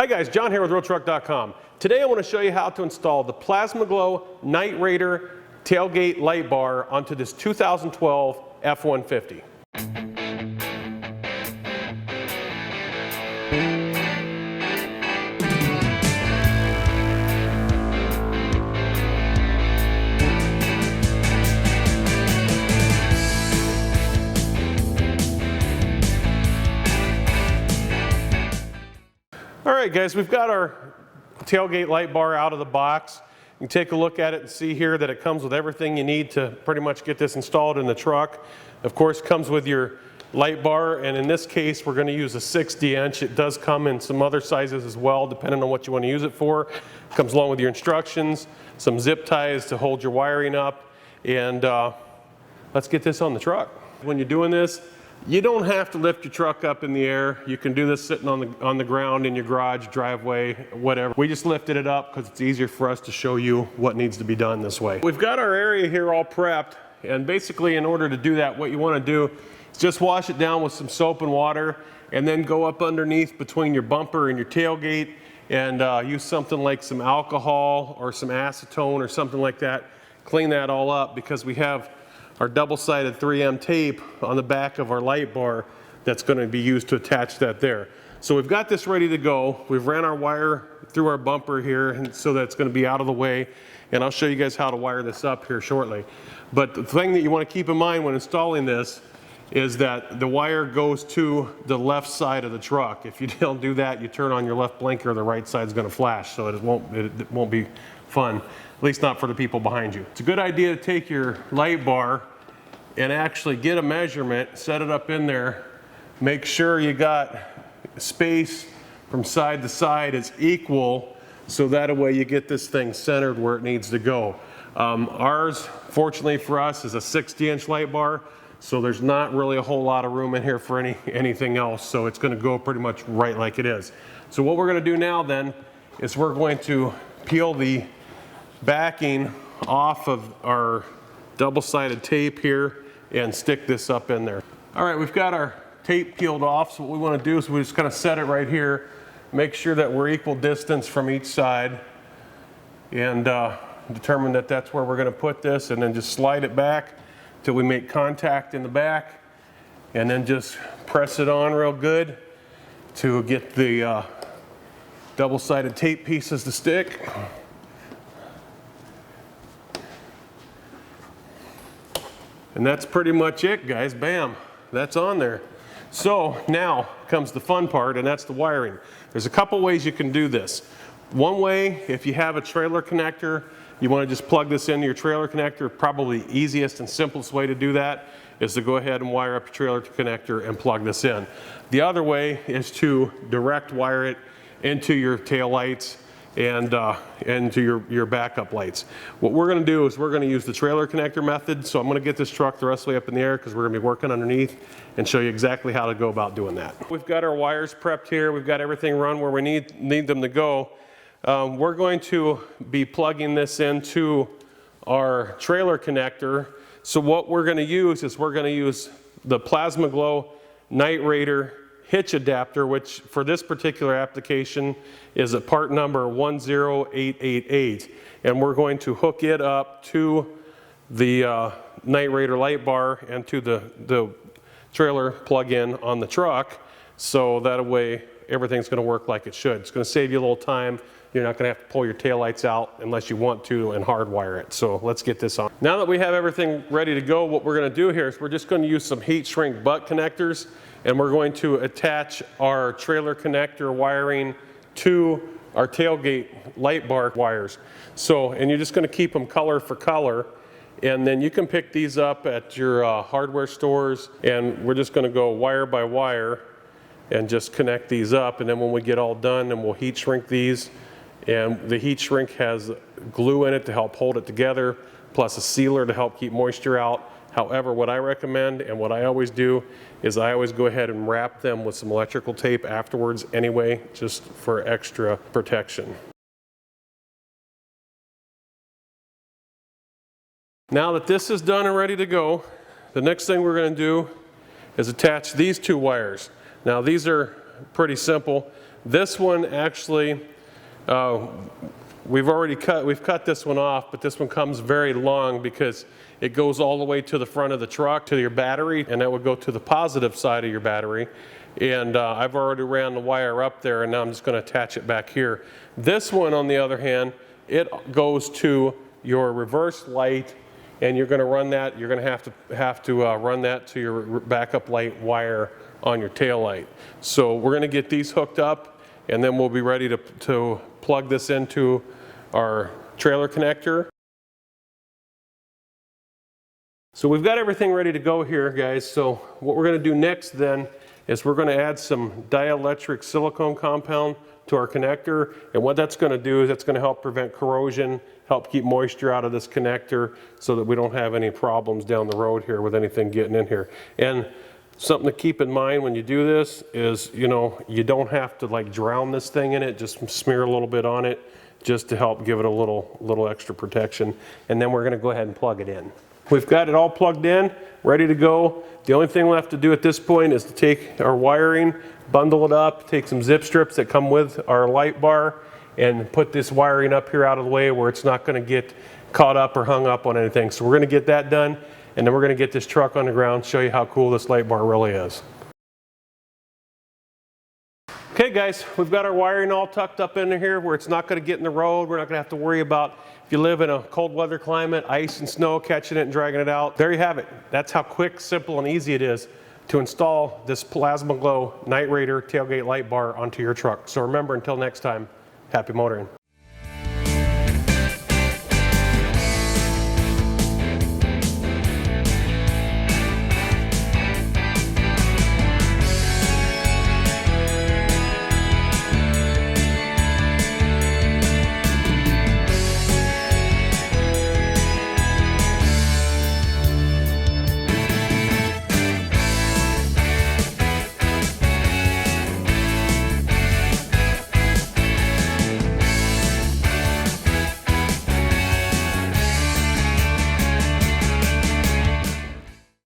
Hi guys, John here with RealTruck.com. Today I want to show you how to install the Plasmaglow Night Raider tailgate light bar onto this 2012 F-150. All right guys, we've got our tailgate light bar out of the box. You can take a look at it and see here that it comes with everything you need to pretty much get this installed in the truck. Of course, it comes with your light bar, and in this case we're going to use a 60-inch. It does come in some other sizes as well, depending on what you want to use it for. It comes along with your instructions, some zip ties to hold your wiring up, and let's get this on the truck. When you're doing this, you don't have to lift your truck up in the air. You can do this sitting on the ground in your garage, driveway, whatever. We just lifted it up because it's easier for us to show you what needs to be done this way. We've got our area here all prepped, and basically in order to do that, what you want to do is just wash it down with some soap and water, and then go up underneath between your bumper and your tailgate and use something like some alcohol or some acetone or something like that. Clean that all up, because we have our double-sided 3M tape on the back of our light bar that's going to be used to attach that there. So we've got this ready to go. We've ran our wire through our bumper here, and so that's going to be out of the way, and I'll show you guys how to wire this up here shortly. But the thing that you want to keep in mind when installing this is that the wire goes to the left side of the truck. If you don't do that, you turn on your left blinker, the right side's going to flash, so it won't be fun, at least not for the people behind you. It's a good idea to take your light bar and actually get a measurement, set it up in there, make sure you got space from side to side is equal, so that way you get this thing centered where it needs to go. Ours, fortunately for us, is a 60-inch light bar, so there's not really a whole lot of room in here for anything else, so it's going to go pretty much right like it is. So what we're going to do now then is we're going to peel the backing off of our double-sided tape here and stick this up in there. All right, we've got our tape peeled off, so what we want to do is we just kind of set it right here, make sure that we're equal distance from each side, and determine that that's where we're going to put this, and then just slide it back till we make contact in the back, and then just press it on real good to get the double-sided tape pieces to stick. And that's pretty much it, guys. Bam, that's on there. So now comes the fun part, and that's the wiring. There's a couple ways you can do this. One way, if you have a trailer connector, you want to just plug this into your trailer connector. Probably the easiest and simplest way to do that is to go ahead and wire up your trailer connector and plug this in. The other way is to direct wire it into your tail lights and into your backup lights. What we're going to do is we're going to use the trailer connector method. So I'm going to get this truck the rest of the way up in the air, because we're going to be working underneath, and show you exactly how to go about doing that. We've got our wires prepped here. We've got everything run where we need them to go. We're going to be plugging this into our trailer connector. So what we're going to use is we're going to use the Plasmaglow Night Raider hitch adapter, which for this particular application is a part number 10888, and we're going to hook it up to the Night Raider light bar and to the trailer plug-in on the truck, so that way everything's going to work like it should. It's going to save you a little time. You're not going to have to pull your taillights out unless you want to and hardwire it. So let's get this on. Now that we have everything ready to go, what we're going to do here is we're just going to use some heat shrink butt connectors, and we're going to attach our trailer connector wiring to our tailgate light bar wires. So, and you're just going to keep them color for color, and then you can pick these up at your hardware stores, and we're just going to go wire by wire and just connect these up, and then when we get all done, then we'll heat shrink these. And the heat shrink has glue in it to help hold it together, plus a sealer to help keep moisture out. However, what I recommend and what I always do is I always go ahead and wrap them with some electrical tape afterwards anyway, just for extra protection. Now that this is done and ready to go, the next thing we're going to do is attach these two wires. Now these are pretty simple. This one actually, we've cut this one off, but this one comes very long because it goes all the way to the front of the truck to your battery, and that would go to the positive side of your battery. And I've already ran the wire up there, and now I'm just going to attach it back here. This one, on the other hand, it goes to your reverse light, and you're going to run that. You're going to have to run that to your backup light wire on your tail light. So we're going to get these hooked up, and then we'll be ready to plug this into our trailer connector. So we've got everything ready to go here, guys. So what we're going to do next then is we're going to add some dielectric silicone compound to our connector. And what that's going to do is it's going to help prevent corrosion, help keep moisture out of this connector so that we don't have any problems down the road here with anything getting in here. And something to keep in mind when you do this is, you know, you don't have to like drown this thing in it, just smear a little bit on it just to help give it a little extra protection. And then we're going to go ahead and plug it in. We've got it all plugged in, ready to go. The only thing left to do at this point is to take our wiring, bundle it up, take some zip strips that come with our light bar, and put this wiring up here out of the way where it's not going to get caught up or hung up on anything. So we're going to get that done, and then we're going to get this truck on the ground, show you how cool this light bar really is. Okay guys, we've got our wiring all tucked up in here where it's not going to get in the road. We're not going to have to worry about, if you live in a cold weather climate, ice and snow, catching it and dragging it out. There you have it. That's how quick, simple, and easy it is to install this Plasmaglow Night Raider tailgate light bar onto your truck. So remember, until next time, happy motoring.